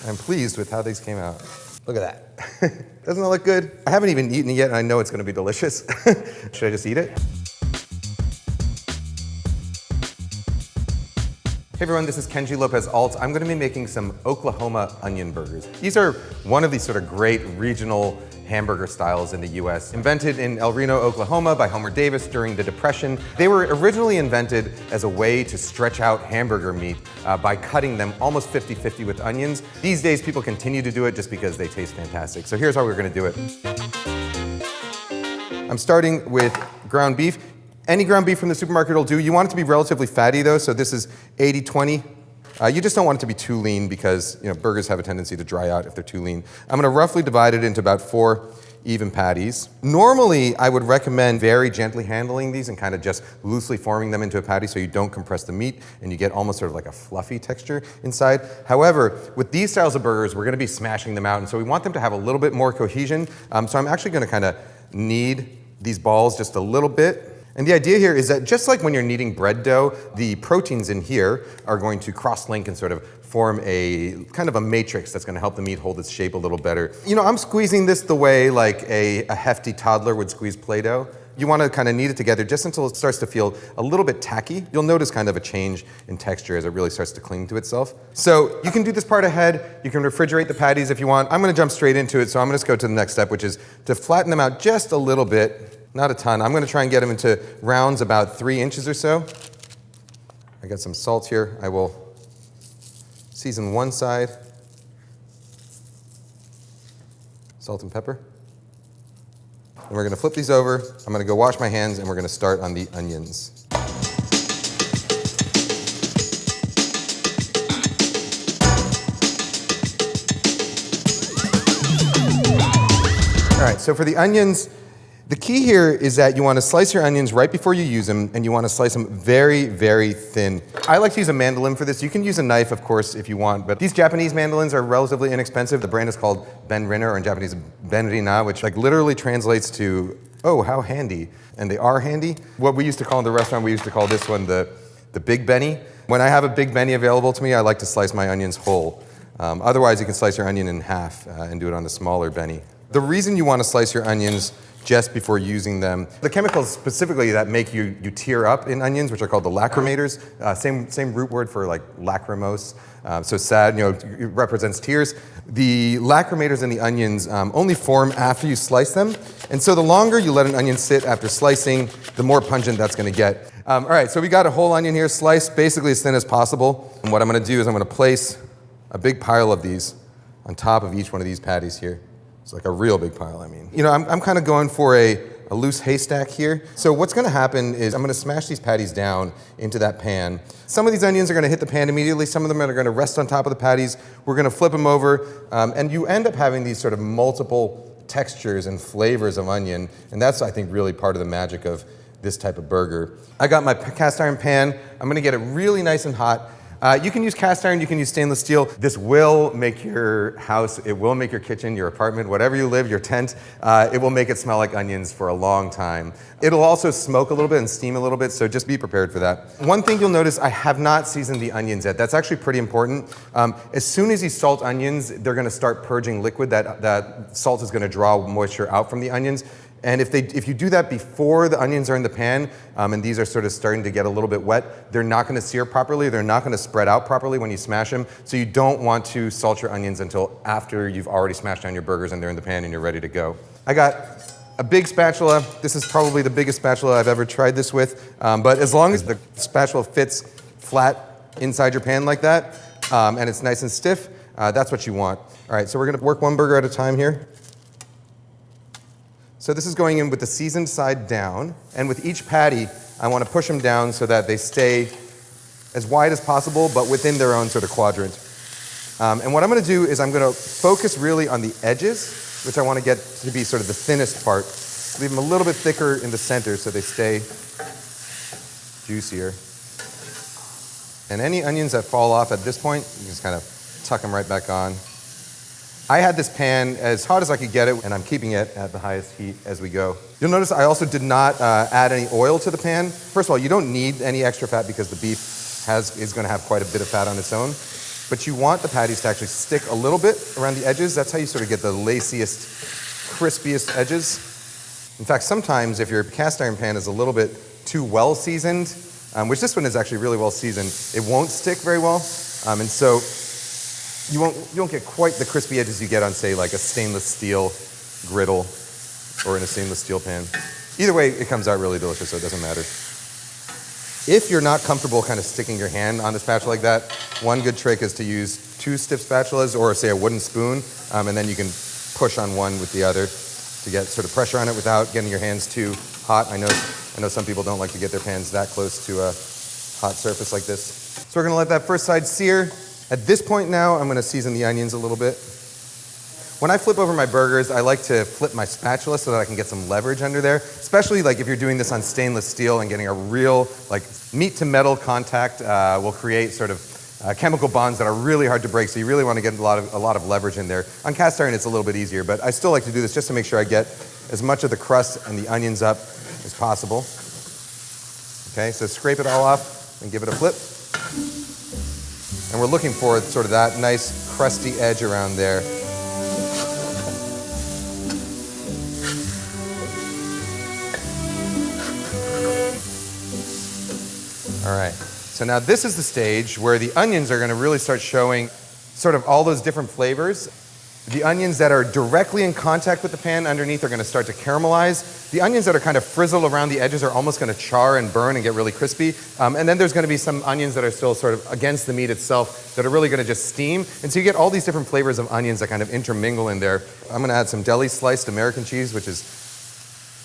I'm pleased with how these came out. Look at that. Doesn't it look good? I haven't even eaten it yet, and I know it's going to be delicious. Should I just eat it? Hey everyone, this is Kenji López-Alt. I'm going to be making some Oklahoma onion burgers. These are one of these sort of great regional hamburger styles in the US. Invented in Reno, Oklahoma by Homer Davis during the Depression. They were originally invented as a way to stretch out hamburger meat by cutting them almost 50-50 with onions. These days people continue to do it just because they taste fantastic. So here's how we're going to do it. I'm starting with ground beef. Any ground beef from the supermarket will do. You want it to be relatively fatty though, so this is 80-20. You just don't want it to be too lean because burgers have a tendency to dry out if they're too lean. I'm gonna roughly divide it into about 4 even patties. Normally, I would recommend very gently handling these and kind of just loosely forming them into a patty so you don't compress the meat and you get almost sort of like a fluffy texture inside. However, with these styles of burgers, we're gonna be smashing them out, and so we want them to have a little bit more cohesion. So I'm actually gonna kind of knead these balls just a little bit. And the idea here is that just like when you're kneading bread dough, the proteins in here are going to cross-link and sort of form a kind of a matrix that's going to help the meat hold its shape a little better. I'm squeezing this the way like a hefty toddler would squeeze Play-Doh. You want to kind of knead it together just until it starts to feel a little bit tacky. You'll notice kind of a change in texture as it really starts to cling to itself. So you can do this part ahead. You can refrigerate the patties if you want. I'm going to jump straight into it, so I'm going to just go to the next step, which is to flatten them out just a little bit. Not a ton. I'm going to try and get them into rounds about 3 inches or so. I got some salt here. I will season one side. Salt and pepper. And we're going to flip these over. I'm going to go wash my hands, and we're going to start on the onions. All right, so for the onions, the key here is that you want to slice your onions right before you use them, and you want to slice them very, very thin. I like to use a mandolin for this. You can use a knife, of course, if you want, but these Japanese mandolins are relatively inexpensive. The brand is called Ben-Rina, or in Japanese, Ben-Rina, which literally translates to, oh, how handy. And they are handy. What we used to call in the restaurant, we used to call this one the Big Benny. When I have a Big Benny available to me, I like to slice my onions whole. Otherwise, you can slice your onion in half and do it on a smaller Benny. The reason you want to slice your onions just before using them, the chemicals specifically that make you tear up in onions, which are called the lacrimators, same root word for like lachrymose, so sad, it represents tears. The lacrimators in the onions only form after you slice them, and so the longer you let an onion sit after slicing, the more pungent that's going to get. All right, so we got a whole onion here, sliced basically as thin as possible, and what I'm going to do is I'm going to place a big pile of these on top of each one of these patties here. It's like a real big pile, I mean. I'm kind of going for a loose haystack here. So what's going to happen is I'm going to smash these patties down into that pan. Some of these onions are going to hit the pan immediately. Some of them are going to rest on top of the patties. We're going to flip them over. And you end up having these sort of multiple textures and flavors of onion. And that's, I think, really part of the magic of this type of burger. I got my cast iron pan. I'm going to get it really nice and hot. You can use cast iron, you can use stainless steel. This will make your house, it will make your kitchen, your apartment, whatever you live, your tent, it will make it smell like onions for a long time. It'll also smoke a little bit and steam a little bit, so just be prepared for that. One thing you'll notice, I have not seasoned the onions yet. That's actually pretty important. As soon as you salt onions, they're going to start purging liquid. That salt is going to draw moisture out from the onions. And if you do that before the onions are in the pan, and these are sort of starting to get a little bit wet, they're not going to sear properly, they're not going to spread out properly when you smash them, so you don't want to salt your onions until after you've already smashed down your burgers and they're in the pan and you're ready to go. I got a big spatula. This is probably the biggest spatula I've ever tried this with, but as long as the spatula fits flat inside your pan like that, and it's nice and stiff, that's what you want. All right, so we're going to work one burger at a time here. So this is going in with the seasoned side down, and with each patty, I want to push them down so that they stay as wide as possible, but within their own sort of quadrant. And what I'm going to do is I'm going to focus really on the edges, which I want to get to be sort of the thinnest part. Leave them a little bit thicker in the center so they stay juicier. And any onions that fall off at this point, you just kind of tuck them right back on. I had this pan as hot as I could get it, and I'm keeping it at the highest heat as we go. You'll notice I also did not add any oil to the pan. First of all, you don't need any extra fat because the beef is going to have quite a bit of fat on its own. but you want the patties to actually stick a little bit around the edges. That's how you sort of get the laciest, crispiest edges. In fact, sometimes if your cast iron pan is a little bit too well seasoned, which this one is actually really well seasoned, it won't stick very well. And so you won't get quite the crispy edges you get on, say, like a stainless steel griddle or in a stainless steel pan. Either way, it comes out really delicious, so it doesn't matter. If you're not comfortable kind of sticking your hand on the spatula like that, one good trick is to use 2 stiff spatulas or, say, a wooden spoon, and then you can push on one with the other to get sort of pressure on it without getting your hands too hot. I know some people don't like to get their pans that close to a hot surface like this. So we're going to let that first side sear. At this point now, I'm going to season the onions a little bit. When I flip over my burgers, I like to flip my spatula so that I can get some leverage under there, especially like if you're doing this on stainless steel and getting a real like meat to metal contact will create sort of chemical bonds that are really hard to break, so you really want to get a lot of leverage in there. On cast iron, it's a little bit easier, but I still like to do this just to make sure I get as much of the crust and the onions up as possible. Okay, so scrape it all off and give it a flip. And we're looking for sort of that nice crusty edge around there. All right, so now this is the stage where the onions are going to really start showing sort of all those different flavors. The onions that are directly in contact with the pan underneath are going to start to caramelize. The onions that are kind of frizzled around the edges are almost going to char and burn and get really crispy. And then there's going to be some onions that are still sort of against the meat itself that are really going to just steam. And so you get all these different flavors of onions that kind of intermingle in there. I'm going to add some deli sliced American cheese, which is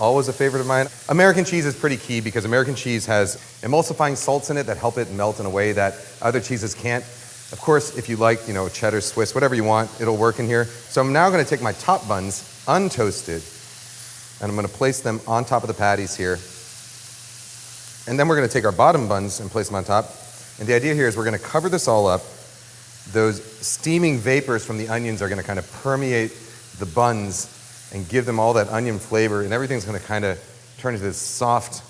always a favorite of mine. American cheese is pretty key because American cheese has emulsifying salts in it that help it melt in a way that other cheeses can't. Of course, if you like, cheddar, Swiss, whatever you want, it'll work in here. So I'm now going to take my top buns, untoasted, and I'm going to place them on top of the patties here. And then we're going to take our bottom buns and place them on top. And the idea here is we're going to cover this all up. Those steaming vapors from the onions are going to kind of permeate the buns and give them all that onion flavor, and everything's going to kind of turn into this soft,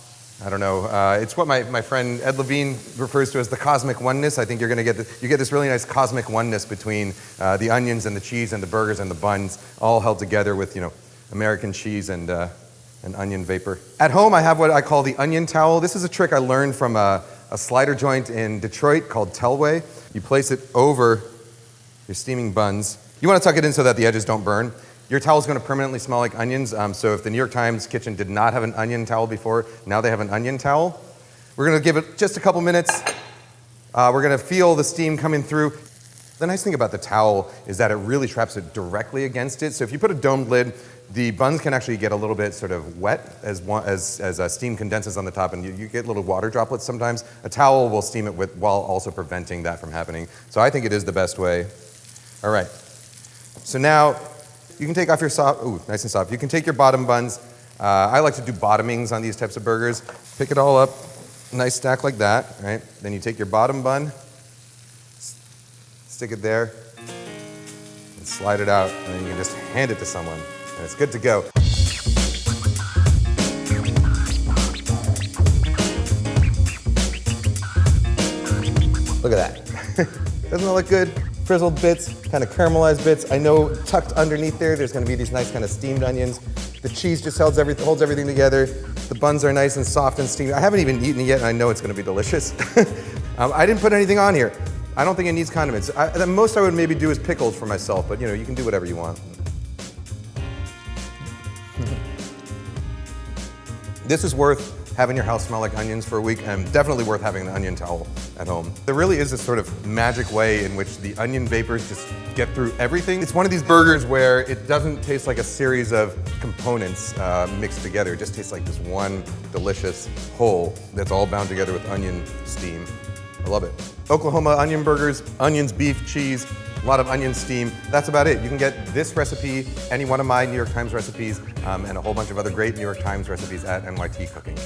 it's what my friend Ed Levine refers to as the cosmic oneness. I think you're going to get this really nice cosmic oneness between the onions and the cheese and the burgers and the buns, all held together with American cheese and onion vapor. At home, I have what I call the onion towel. This is a trick I learned from a slider joint in Detroit called Telway. You place it over your steaming buns. You want to tuck it in so that the edges don't burn. Your towel is going to permanently smell like onions, so if the New York Times kitchen did not have an onion towel before, now they have an onion towel. We're going to give it just a couple minutes. We're going to feel the steam coming through. The nice thing about the towel is that it really traps it directly against it, so if you put a domed lid, the buns can actually get a little bit sort of wet as steam condenses on the top, and you get little water droplets sometimes. A towel will steam it while also preventing that from happening. So I think it is the best way. All right, so now, you can take off your nice and soft. You can take your bottom buns. I like to do bottomings on these types of burgers. Pick it all up, nice stack like that, right? Then you take your bottom bun, stick it there, and slide it out, and then you can just hand it to someone, and it's good to go. Look at that. Doesn't that look good? Frizzled bits, kind of caramelized bits. I know tucked underneath there's going to be these nice kind of steamed onions. The cheese just holds everything together. The buns are nice and soft and steamed. I haven't even eaten it yet, and I know it's going to be delicious. I didn't put anything on here. I don't think it needs condiments. The most I would maybe do is pickles for myself, but you can do whatever you want. This is worth having your house smell like onions for a week, and definitely worth having an onion towel at home. There really is this sort of magic way in which the onion vapors just get through everything. It's one of these burgers where it doesn't taste like a series of components mixed together. It just tastes like this one delicious whole that's all bound together with onion steam. I love it. Oklahoma onion burgers, onions, beef, cheese, a lot of onion steam. That's about it. You can get this recipe, any one of my New York Times recipes, and a whole bunch of other great New York Times recipes at NYT Cooking.